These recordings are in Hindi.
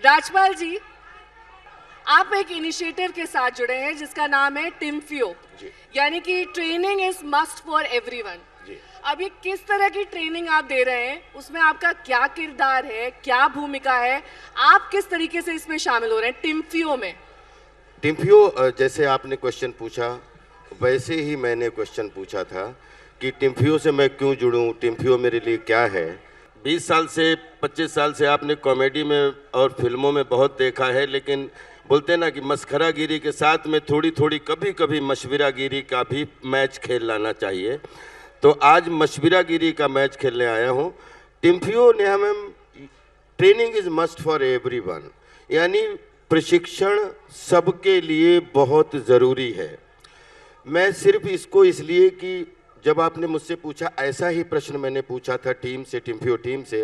राजपाल जी, आप एक इनिशिएटिव के साथ जुड़े हैं जिसका नाम है टिम्फियो, यानी कि training is must for everyone. अब ये किस तरह की ट्रेनिंग आप दे रहे हैं, उसमें आपका क्या किरदार है, क्या भूमिका है, आप किस तरीके से इसमें शामिल हो रहे हैं टिम्फियो में? टिम्फियो, जैसे आपने क्वेश्चन पूछा वैसे ही मैंने क्वेश्चन पूछा था कि टिम्फियो से मैं क्यों जुड़ूं, टिम्फियो मेरे लिए क्या है। 20 साल से 25 साल से आपने कॉमेडी में और फिल्मों में बहुत देखा है, लेकिन बोलते ना कि मस्खरागिरी के साथ में थोड़ी थोड़ी कभी कभी मशविरागिरी का भी मैच खेल लाना चाहिए। तो आज मशविरागिरी का मैच खेलने आया हूँ। टिम्फियो ने हमें training is must for everyone, यानी प्रशिक्षण सबके लिए बहुत ज़रूरी है। मैं सिर्फ इसको इसलिए कि जब आपने मुझसे पूछा, ऐसा ही प्रश्न मैंने पूछा था टीम से, टिम्फियो टीम से,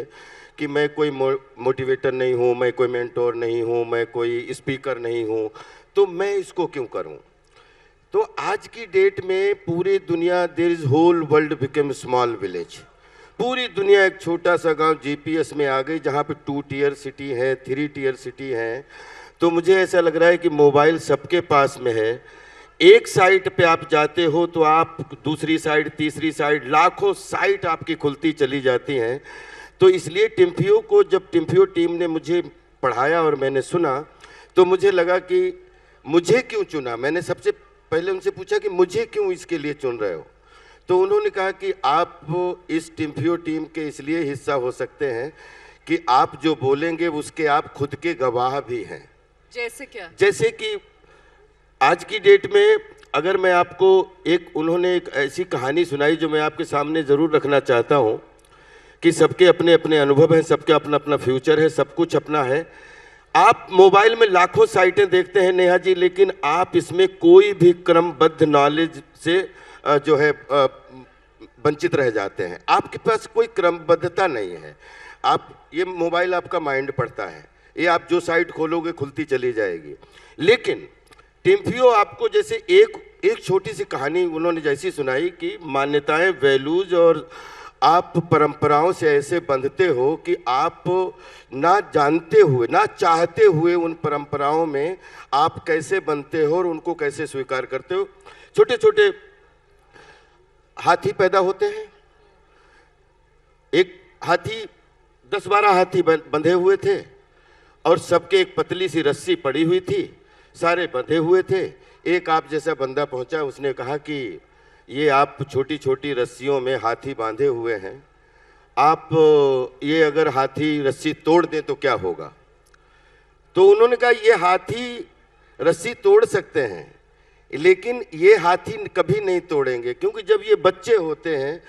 कि मैं कोई मोटिवेटर नहीं हूँ, मैं कोई मेंटोर नहीं हूँ, मैं कोई स्पीकर नहीं हूँ, तो मैं इसको क्यों करूँ। तो आज की डेट में पूरी दुनिया, there is whole world become small village. पूरी दुनिया एक छोटा सा गांव जीपीएस में आ गई, जहाँ पे 2 टियर सिटी है, 3 टियर सिटी है। तो मुझे ऐसा लग रहा है कि मोबाइल सबके पास में है। एक साइट पे आप जाते हो तो आप दूसरी साइट, तीसरी साइट, लाखों साइट आपकी खुलती चली जाती हैं। तो इसलिए टिम्फियो को, जब टिम्फियो टीम ने मुझे पढ़ाया और मैंने सुना, तो मुझे लगा कि मुझे क्यों चुना। मैंने सबसे पहले उनसे पूछा कि मुझे क्यों इसके लिए चुन रहे हो। तो उन्होंने कहा कि आप इस टिम्फियो टीम के इसलिए हिस्सा हो सकते हैं कि आप जो बोलेंगे उसके आप खुद के गवाह भी हैं। जैसे क्या? जैसे कि आज की डेट में अगर मैं आपको उन्होंने एक ऐसी कहानी सुनाई जो मैं आपके सामने ज़रूर रखना चाहता हूँ कि सबके अपने अपने अनुभव हैं, सबके अपना अपना फ्यूचर है, सब कुछ अपना है। आप मोबाइल में लाखों साइटें देखते हैं नेहा जी, लेकिन आप इसमें कोई भी क्रमबद्ध नॉलेज से जो है वंचित रह जाते हैं। आपके पास कोई क्रमबद्धता नहीं है। ये मोबाइल आपका माइंड पढ़ता है, ये आप जो साइट खोलोगे खुलती चली जाएगी। लेकिन टिम्फियो आपको जैसे एक छोटी सी कहानी उन्होंने जैसी सुनाई कि मान्यताएं, वैल्यूज और आप परंपराओं से ऐसे बंधते हो कि आप ना जानते हुए, ना चाहते हुए उन परंपराओं में आप कैसे बनते हो और उनको कैसे स्वीकार करते हो। छोटे छोटे हाथी पैदा होते हैं। एक हाथी, 10-12 हाथी बंधे हुए थे और सबके एक पतली सी रस्सी पड़ी हुई थी, सारे बंधे हुए थे। एक आप जैसा बंदा पहुंचा, उसने कहा कि ये आप छोटी छोटी रस्सियों में हाथी बांधे हुए हैं, आप ये अगर हाथी रस्सी तोड़ दें तो क्या होगा। तो उन्होंने कहा ये हाथी रस्सी तोड़ सकते हैं, लेकिन ये हाथी कभी नहीं तोड़ेंगे, क्योंकि जब ये बच्चे होते हैं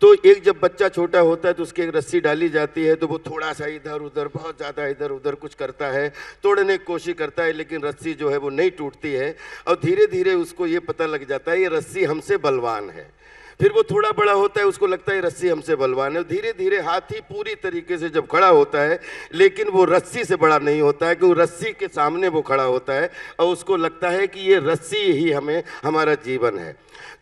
तो जब बच्चा छोटा होता है तो उसकी एक रस्सी डाली जाती है, तो वो थोड़ा सा इधर उधर, बहुत ज़्यादा इधर उधर कुछ करता है, तोड़ने की कोशिश करता है, लेकिन रस्सी जो है वो नहीं टूटती है। और धीरे धीरे उसको ये पता लग जाता है ये रस्सी हमसे बलवान है। फिर वो थोड़ा बड़ा होता है, उसको लगता है रस्सी हमसे बलवान है। धीरे धीरे हाथी पूरी तरीके से जब खड़ा होता है, लेकिन वो रस्सी से बड़ा नहीं होता है, क्योंकि रस्सी के सामने वो खड़ा होता है और उसको लगता है कि ये रस्सी ही हमारा जीवन है।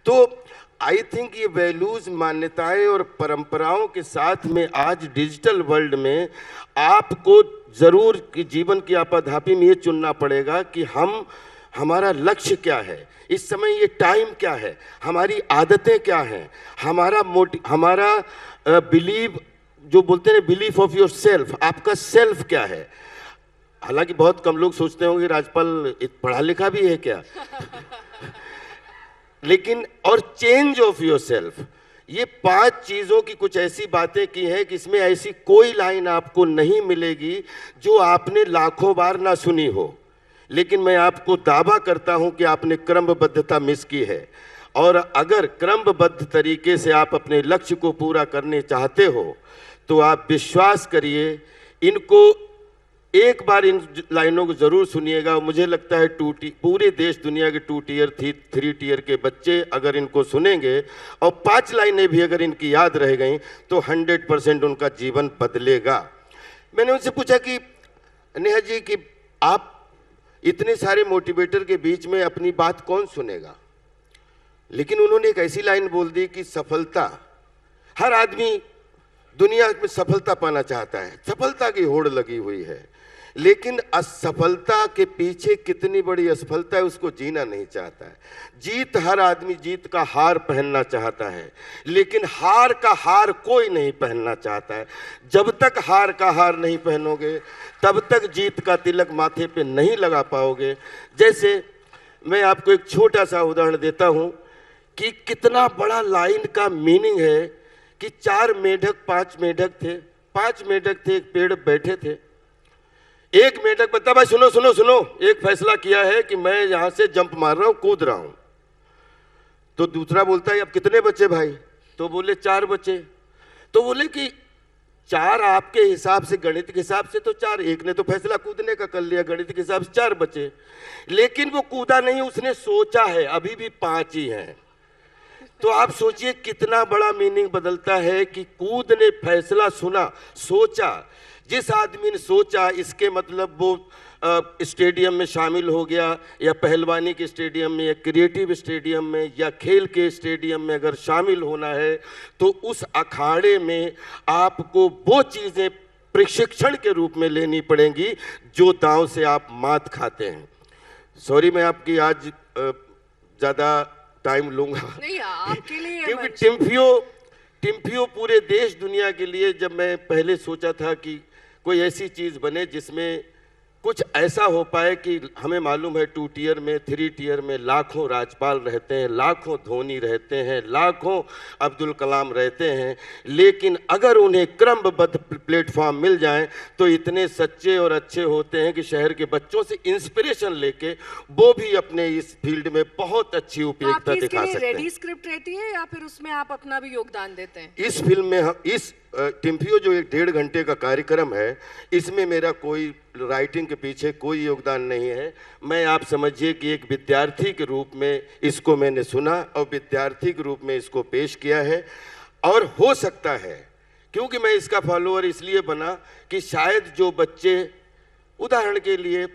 तो आई थिंक ये वैल्यूज, मान्यताएं और परंपराओं के साथ में आज डिजिटल वर्ल्ड में आपको ज़रूर कि जीवन की आपाधापी में ये चुनना पड़ेगा कि हमारा लक्ष्य क्या है, इस समय ये टाइम क्या है, हमारी आदतें क्या हैं, हमारा बिलीव, जो बोलते हैं बिलीफ ऑफ योर सेल्फ, आपका सेल्फ क्या है। हालांकि बहुत कम लोग सोचते होंगे राजपाल पढ़ा लिखा भी है क्या लेकिन, और चेंज ऑफ योर सेल्फ, ये 5 चीज़ों की कुछ ऐसी बातें की हैं कि इसमें ऐसी कोई लाइन आपको नहीं मिलेगी जो आपने लाखों बार ना सुनी हो। लेकिन मैं आपको दावा करता हूं कि आपने क्रमबद्धता मिस की है, और अगर क्रमबद्ध तरीके से आप अपने लक्ष्य को पूरा करने चाहते हो तो आप विश्वास करिए, इनको एक बार इन लाइनों को जरूर सुनिएगा। मुझे लगता है पूरे देश दुनिया के 2 टियर 3 टियर के बच्चे अगर इनको सुनेंगे और 5 लाइनें भी अगर इनकी याद रह गई तो 100% उनका जीवन बदलेगा। मैंने उनसे पूछा कि नेहा जी कि आप इतने सारे मोटिवेटर के बीच में अपनी बात कौन सुनेगा, लेकिन उन्होंने एक ऐसी लाइन बोल दी कि सफलता, हर आदमी दुनिया में सफलता पाना चाहता है, सफलता की होड़ लगी हुई है, लेकिन असफलता के पीछे कितनी बड़ी असफलता है उसको जीना नहीं चाहता है। जीत, हर आदमी जीत का हार पहनना चाहता है, लेकिन हार का हार कोई नहीं पहनना चाहता है। जब तक हार का हार नहीं पहनोगे तब तक जीत का तिलक माथे पे नहीं लगा पाओगे। जैसे मैं आपको एक छोटा सा उदाहरण देता हूँ कि कितना बड़ा लाइन का मीनिंग है कि 4 मेढक 5 मेढक थे, 5 मेढक थे, एक पेड़ बैठे थे। एक मेढक बता, भाई सुनो सुनो सुनो, एक फैसला किया है कि मैं यहां से जंप मार रहा हूं, कूद रहा हूं। तो दूसरा बोलता है अब कितने बचे भाई? तो बोले 4 बचे। तो बोले कि 4 आपके हिसाब से, गणित के हिसाब से तो 4, एक ने तो फैसला कूदने का कर लिया, गणित के हिसाब से 4 बचे, लेकिन वो कूदा नहीं, उसने सोचा है, अभी भी 5 ही हैं। तो आप सोचिए कितना बड़ा मीनिंग बदलता है कि कूद ने फैसला सुना, सोचा। जिस आदमी ने सोचा, इसके मतलब वो स्टेडियम में शामिल हो गया, या पहलवानी के स्टेडियम में, या क्रिएटिव स्टेडियम में, या खेल के स्टेडियम में अगर शामिल होना है तो उस अखाड़े में आपको वो चीज़ें प्रशिक्षण के रूप में लेनी पड़ेंगी जो दांव से आप मात खाते हैं। सॉरी, मैं आपकी आज ज़्यादा टाइम लूंगा नहीं, आपके लिए क्योंकि टिम्फियो पूरे देश दुनिया के लिए, जब मैं पहले सोचा था कि कोई ऐसी चीज़ बने जिसमें कुछ ऐसा हो पाए कि हमें मालूम है 2 टियर में, 3 टियर में लाखों राजपाल रहते हैं, लाखों धोनी रहते हैं, लाखों अब्दुल कलाम रहते हैं, लेकिन अगर उन्हें क्रमबद्ध प्लेटफॉर्म मिल जाए तो इतने सच्चे और अच्छे होते हैं कि शहर के बच्चों से इंस्पिरेशन लेके वो भी अपने इस फील्ड में बहुत अच्छी उपयोगिता दिखा सकते हैं। रेडी स्क्रिप्ट रहती है या फिर उसमें आप अपना भी योगदान देते हैं? इस फिल्म में इस टिम्फियो जो एक 1.5 घंटे का कार्यक्रम है, इसमें मेरा कोई राइटिंग के पीछे कोई योगदान नहीं है। मैं, आप समझिए कि एक विद्यार्थी के रूप में इसको मैंने सुना और विद्यार्थी के रूप में इसको पेश किया है। और हो सकता है, क्योंकि मैं इसका फॉलोअर इसलिए बना कि शायद जो बच्चे, उदाहरण के लिए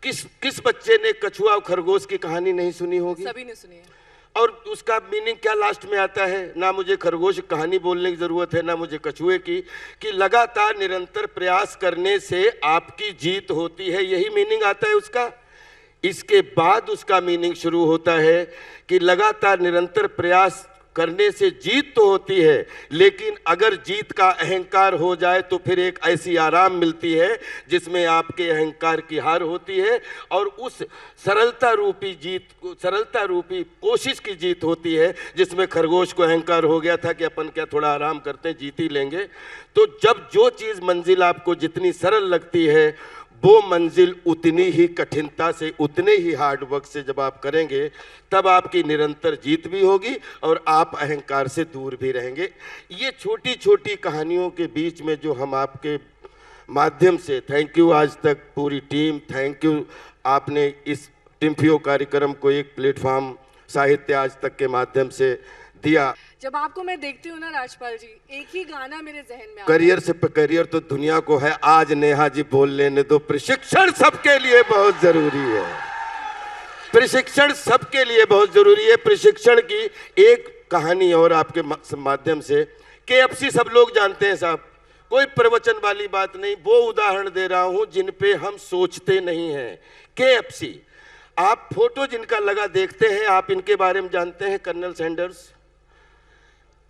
किस बच्चे ने कछुआ और खरगोश की कहानी नहीं सुनी होगी? सभी ने सुनी है। और उसका मीनिंग क्या लास्ट में आता है? ना मुझे खरगोश की कहानी बोलने की ज़रूरत है, ना मुझे कछुए की, कि लगातार निरंतर प्रयास करने से आपकी जीत होती है, यही मीनिंग आता है उसका। इसके बाद उसका मीनिंग शुरू होता है कि लगातार निरंतर प्रयास करने से जीत तो होती है, लेकिन अगर जीत का अहंकार हो जाए तो फिर एक ऐसी आराम मिलती है जिसमें आपके अहंकार की हार होती है, और उस सरलता रूपी जीत, सरलता रूपी कोशिश की जीत होती है, जिसमें खरगोश को अहंकार हो गया था कि अपन क्या थोड़ा आराम करते हैं, जीत ही लेंगे। तो जब जो चीज़, मंजिल आपको जितनी सरल लगती है, वो मंजिल उतनी ही कठिनता से, उतने ही हार्ड वर्क से जब आप करेंगे, तब आपकी निरंतर जीत भी होगी और आप अहंकार से दूर भी रहेंगे। ये छोटी छोटी कहानियों के बीच में जो हम आपके माध्यम से, थैंक यू आज तक पूरी टीम, थैंक यू, आपने इस टिम्फियो कार्यक्रम को एक प्लेटफॉर्म साहित्य आज तक के माध्यम से दिया। जब आपको मैं देखती हूँ ना राजपाल जी, एक ही गाना मेरे जहन में आता है। करियर से करियर तो दुनिया को है, आज नेहा जी बोल लेने दो, प्रशिक्षण सबके लिए बहुत जरूरी है। प्रशिक्षण सबके लिए बहुत जरूरी है। प्रशिक्षण की एक कहानी और आपके माध्यम से, KFC सब लोग जानते हैं साहब, कोई प्रवचन वाली बात नहीं, वो उदाहरण दे रहा हूं जिन पे हम सोचते नहीं हैं। KFC, आप फोटो जिनका लगा देखते हैं, आप इनके बारे में जानते हैं? कर्नल सैंडर्स,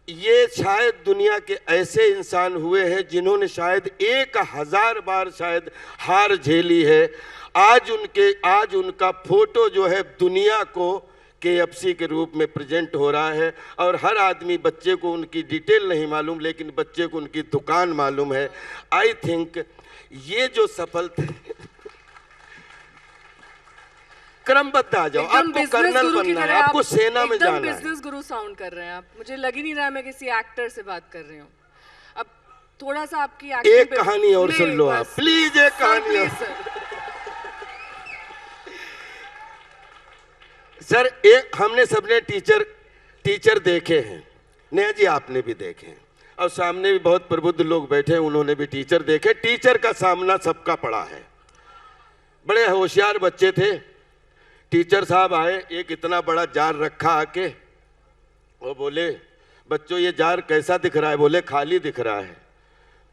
ये शायद दुनिया के ऐसे इंसान हुए हैं जिन्होंने शायद 1000 बार शायद हार झेली है। आज उनका फोटो जो है दुनिया को KFC के रूप में प्रेजेंट हो रहा है, और हर आदमी, बच्चे को उनकी डिटेल नहीं मालूम, लेकिन बच्चे को उनकी दुकान मालूम है। आई थिंक ये जो सफलता, क्रमबद्ध आ जाओ, आपको कर्नल बनना है, आपको सेना में जाना है। बिजनेस गुरु साउंड कर रहे हैं आप, मुझे लग ही नहीं रहा मैं किसी एक्टर से बात कर रही हूँ। अब थोड़ा सा आपकी एक कहानी और सुन लो आप, प्लीज एक कहानी और। सर, एक हमने सबने टीचर देखे हैं, नेहा जी आपने भी देखे हैं, और सामने भी बहुत प्रबुद्ध लोग बैठे हैं, उन्होंने भी टीचर देखे। टीचर का सामना सबका पड़ा है। बड़े होशियार बच्चे थे, टीचर साहब आए, एक इतना बड़ा जार रखा आके, वो बोले बच्चों ये जार कैसा दिख रहा है? बोले खाली दिख रहा है।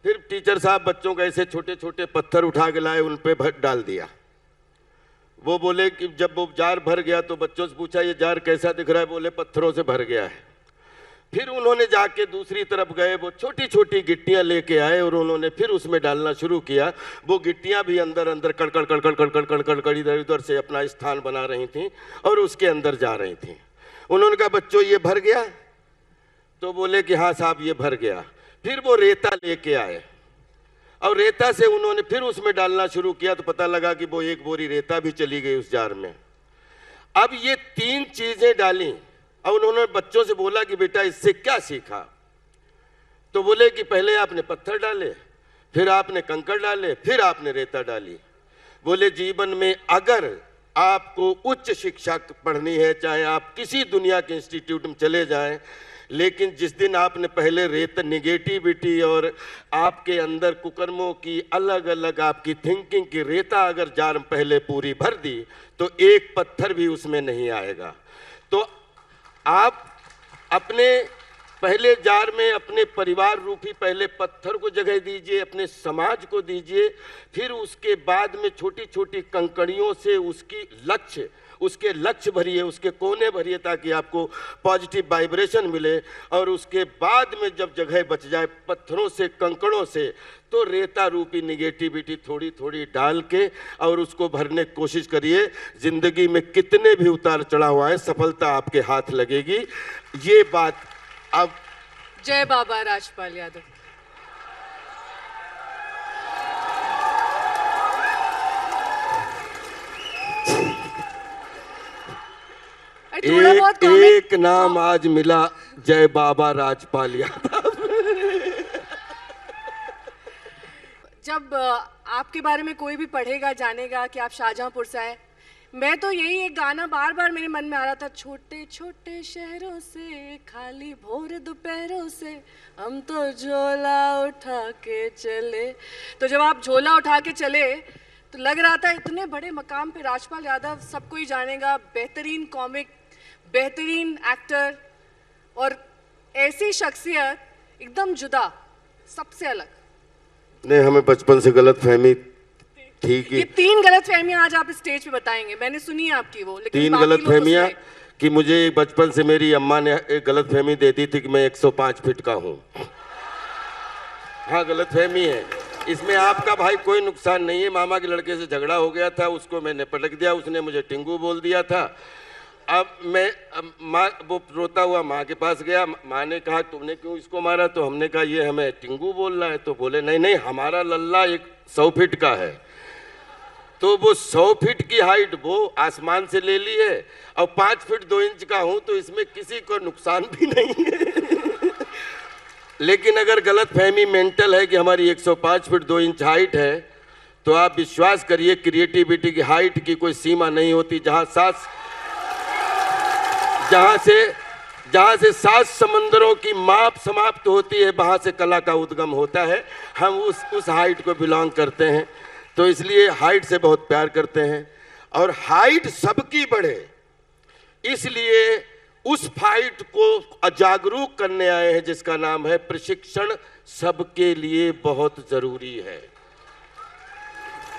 फिर टीचर साहब बच्चों को ऐसे छोटे छोटे पत्थर उठा के लाए, उन पे डाल दिया। वो बोले कि जब वो जार भर गया तो बच्चों से पूछा ये जार कैसा दिख रहा है? बोले पत्थरों से भर गया है। फिर उन्होंने जाके दूसरी तरफ गए, वो छोटी छोटी गिट्टियां लेके आए और उन्होंने फिर उसमें डालना शुरू किया। वो गिट्टियां भी अंदर अंदर कड़कड़ कड़कड़ कड़कड़ कड़कड़ कड़ इधर उधर से अपना स्थान बना रही थी और उसके अंदर जा रही थी। उन्होंने कहा बच्चों ये भर गया? तो बोले कि हाँ साहब ये भर गया। फिर वो रेता लेके आए और रेता से उन्होंने फिर उसमें डालना शुरू किया तो पता लगा कि वो 1 बोरी रेता भी चली गई उस जार में। अब ये 3 चीजें डाली और उन्होंने बच्चों से बोला कि बेटा इससे क्या सीखा? तो बोले कि पहले आपने पत्थर डाले, फिर आपने कंकड़ डाले, फिर आपने रेता डाली। बोले जीवन में अगर आपको उच्च शिक्षा पढ़नी है, चाहे आप किसी दुनिया के इंस्टीट्यूट में चले जाएं, लेकिन जिस दिन आपने पहले रेत निगेटिविटी और आपके अंदर कुकर्मों की अलग अलग आपकी थिंकिंग की रेता अगर जार पहले पूरी भर दी तो एक पत्थर भी उसमें नहीं आएगा। तो आप अपने पहले जार में अपने परिवार रूपी पहले पत्थर को जगह दीजिए, अपने समाज को दीजिए, फिर उसके बाद में छोटी छोटी कंकड़ियों से उसके लक्ष्य भरिए, उसके कोने भरिए ताकि आपको पॉजिटिव वाइब्रेशन मिले। और उसके बाद में जब जगह बच जाए पत्थरों से कंकड़ों से तो रेता रूपी निगेटिविटी थोड़ी थोड़ी डाल के और उसको भरने की कोशिश करिए। जिंदगी में कितने भी उतार चढ़ाव आए सफलता आपके हाथ लगेगी। ये बात अब जय बाबा राजपाल यादव। एक नाम आज मिला, जय बाबा राजपाल यादव। जब आपके बारे में कोई भी पढ़ेगा जानेगा कि आप शाहजहांपुर से आए, मैं तो यही एक गाना बार बार मेरे मन में आ रहा था, छोटे छोटे शहरों से खाली भोर दोपहरों से हम तो झोला उठा के चले। तो जब आप झोला उठा के चले तो लग रहा था इतने बड़े मकाम पे राजपाल यादव सबको ही जानेगा, बेहतरीन कॉमिक, बेहतरीन एक्टर और ऐसी शख्सियत एकदम जुदा, सबसे अलग। नहीं, हमें बचपन से गलत फहमी थी कि ये 3 गलत फहमियां आज आप स्टेज पे बताएंगे। मैंने सुनी है आपकी वो, लेकिन 3 गलत फहमियां कि मुझे बचपन से मेरी अम्मा ने एक गलत फहमी दे दी थी कि मैं 105 फीट का हूँ। हाँ गलत फहमी है, इसमें आपका भाई कोई नुकसान नहीं है। मामा के लड़के से झगड़ा हो गया था, उसको मैंने पटक दिया, उसने मुझे टिंगू बोल दिया था। अब माँ वो रोता हुआ माँ के पास गया, माँ ने कहा तुमने क्यों इसको मारा? तो हमने कहा ये हमें टिंगू बोल रहा है। तो बोले नहीं नहीं, हमारा लल्ला 100 फीट का है। तो वो 100 फीट की हाइट वो आसमान से ले ली है और 5 फीट 2 इंच का हूं तो इसमें किसी को नुकसान भी नहीं है। लेकिन अगर गलत फहमी मेंटल है कि हमारी 105 फीट 2 इंच हाइट है तो आप विश्वास करिए क्रिएटिविटी की हाइट की कोई सीमा नहीं होती। जहाँ से 7 समंदरों की माप समाप्त होती है वहाँ से कला का उद्गम होता है। हम उस हाइट को बिलोंग करते हैं, तो इसलिए हाइट से बहुत प्यार करते हैं और हाइट सबकी बढ़े इसलिए उस फाइट को जागरूक करने आए हैं जिसका नाम है प्रशिक्षण सबके लिए बहुत जरूरी है।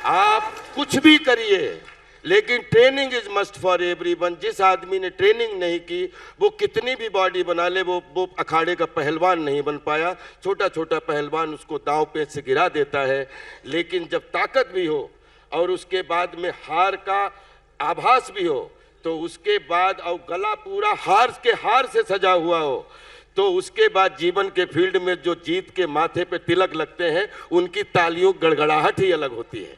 आप कुछ भी करिए लेकिन training is must for everyone. जिस आदमी ने ट्रेनिंग नहीं की वो कितनी भी बॉडी बना ले वो अखाड़े का पहलवान नहीं बन पाया। छोटा छोटा पहलवान उसको दांव पेच से गिरा देता है, लेकिन जब ताकत भी हो और उसके बाद में हार का आभास भी हो तो उसके बाद और गला पूरा हार से सजा हुआ हो तो उसके बाद जीवन के फील्ड में जो जीत के माथे पे तिलक लगते हैं उनकी तालियों गड़गड़ाहट ही अलग होती है।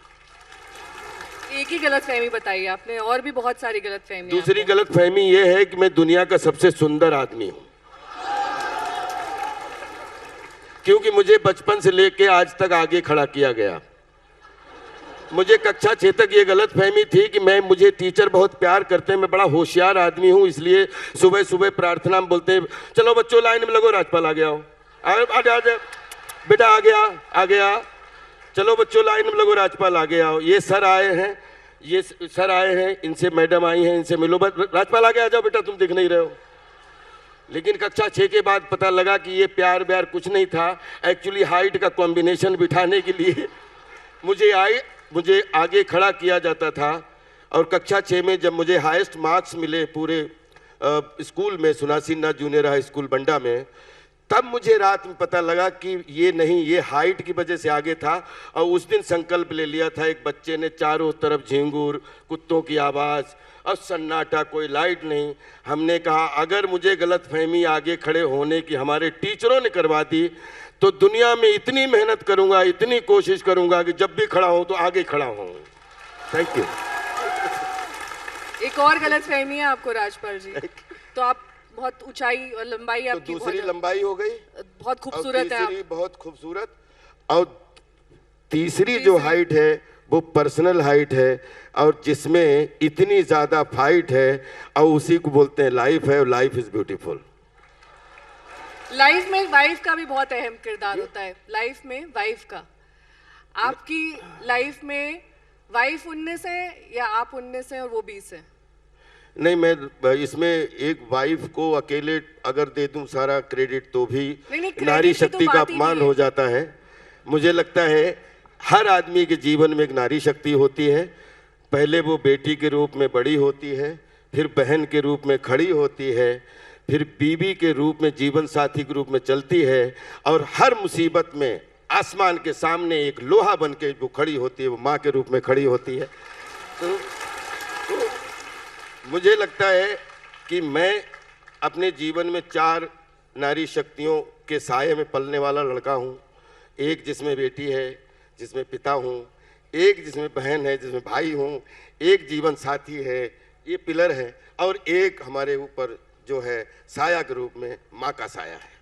एक ही गलत फहमी बताई आपने, और भी बहुत सारी गलत फहमी। दूसरी गलत फहमी यह है कि मैं दुनिया का सबसे सुंदर आदमी हूं, क्योंकि मुझे बचपन से लेके आज तक आगे खड़ा किया गया। मुझे कक्षा 6 तक ये गलत फहमी थी कि मुझे टीचर बहुत प्यार करते हैं, मैं बड़ा होशियार आदमी हूं, इसलिए सुबह सुबह प्रार्थना में बोलते हैं चलो बच्चों लाइन में लगो, राजपाल आ गया हो, आ बेटा आ गया, चलो बच्चों लाइन में लगो, राजपाल आ गया हो। ये सर आए हैं, इनसे मैडम आई हैं, इनसे मिलो, राजपाल आ गया, आ जाओ बेटा, तुम दिख नहीं रहे हो। लेकिन कक्षा 6 के बाद पता लगा कि ये प्यार व्यार कुछ नहीं था, एक्चुअली हाइट का कॉम्बिनेशन बिठाने के लिए मुझे आगे खड़ा किया जाता था। और कक्षा 6 में जब मुझे हाईएस्ट मार्क्स मिले पूरे स्कूल में, सुनासिन्ना जूनियर हाई स्कूल बंडा में, तब मुझे रात में पता लगा कि ये नहीं, ये हाइट की वजह से आगे था। और उस दिन संकल्प ले लिया था, एक बच्चे ने, चारों तरफ झिंगुर, कुत्तों की आवाज़ और सन्नाटा, कोई लाइट नहीं। हमने कहा अगर मुझे गलतफहमी आगे खड़े होने की हमारे टीचरों ने करवा दी तो दुनिया में इतनी मेहनत करूंगा, इतनी कोशिश करूंगा कि जब भी खड़ा हूं तो आगे खड़ा हूं। Thank you. एक और गलतफहमी है आपको राजपाल जी, तो आप बहुत ऊंचाई और लंबाई तो आपकी दूसरी लंबाई हो गई, बहुत खूबसूरत है आप। बहुत खूबसूरत। और तीसरी जो हाइट है वो पर्सनल हाइट है, और जिसमें इतनी ज्यादा फाइट है, और उसी को बोलते हैं लाइफ है, और लाइफ इज ब्यूटीफुल। लाइफ में वाइफ का भी बहुत अहम किरदार होता है। लाइफ में वाइफ का, आपकी लाइफ में वाइफ 19 है या आप 19 हैं और वो 20 है? नहीं, मैं इसमें एक वाइफ को अकेले अगर दे दूं सारा क्रेडिट तो भी नारी शक्ति का अपमान हो जाता है। मुझे लगता है हर आदमी के जीवन में एक नारी शक्ति होती है। पहले वो बेटी के रूप में बड़ी होती है, फिर बहन के रूप में खड़ी होती है, फिर बीवी के रूप में, जीवन साथी के रूप में चलती है, और हर मुसीबत में आसमान के सामने एक लोहा बन के वो खड़ी होती है, वो माँ के रूप में खड़ी होती है। तो मुझे लगता है कि मैं अपने जीवन में 4 नारी शक्तियों के साये में पलने वाला लड़का हूँ। एक जिसमें बेटी है, जिसमें पिता हूँ, एक जिसमें बहन है, जिसमें भाई हूँ, एक जीवन साथी है, ये पिलर है, और एक हमारे ऊपर जो है साया के रूप में माँ का साया है।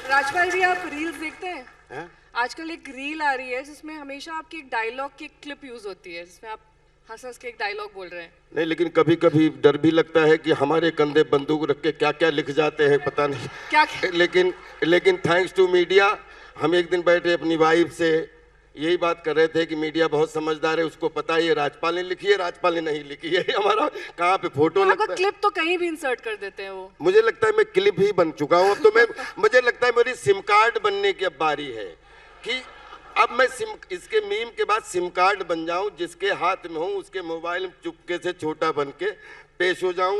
राजपाल जी, आप रील्स देखते हैं? है? आजकल एक रील आ रही है जिसमें हमेशा आपकी एक डायलॉग की क्लिप यूज होती है, जिसमें आप हंस हंस के एक डायलॉग बोल रहे हैं। नहीं, लेकिन कभी कभी डर भी लगता है कि हमारे कंधे बंदूक रख के क्या क्या लिख जाते हैं पता नहीं क्या लेकिन थैंक्स टू मीडिया, हम एक दिन बैठे अपनी वाइफ से यही बात कर रहे थे कि मीडिया बहुत समझदार है, उसको पता है ये राजपाल ने लिखी है, राजपाल ने नहीं लिखी है। हमारा कहाँ पे फोटो लगता है, क्लिप तो कहीं भी इंसर्ट कर देते हैं वो। मुझे लगता है मैं क्लिप ही बन चुका हूँ अब तो। मुझे लगता है मेरी सिम कार्ड बनने की अब बारी है कि अब मैं इसके मीम के बाद सिम कार्ड बन जाऊं, जिसके हाथ में हूं उसके मोबाइल में चुपके से छोटा बन के पेश हो जाऊं।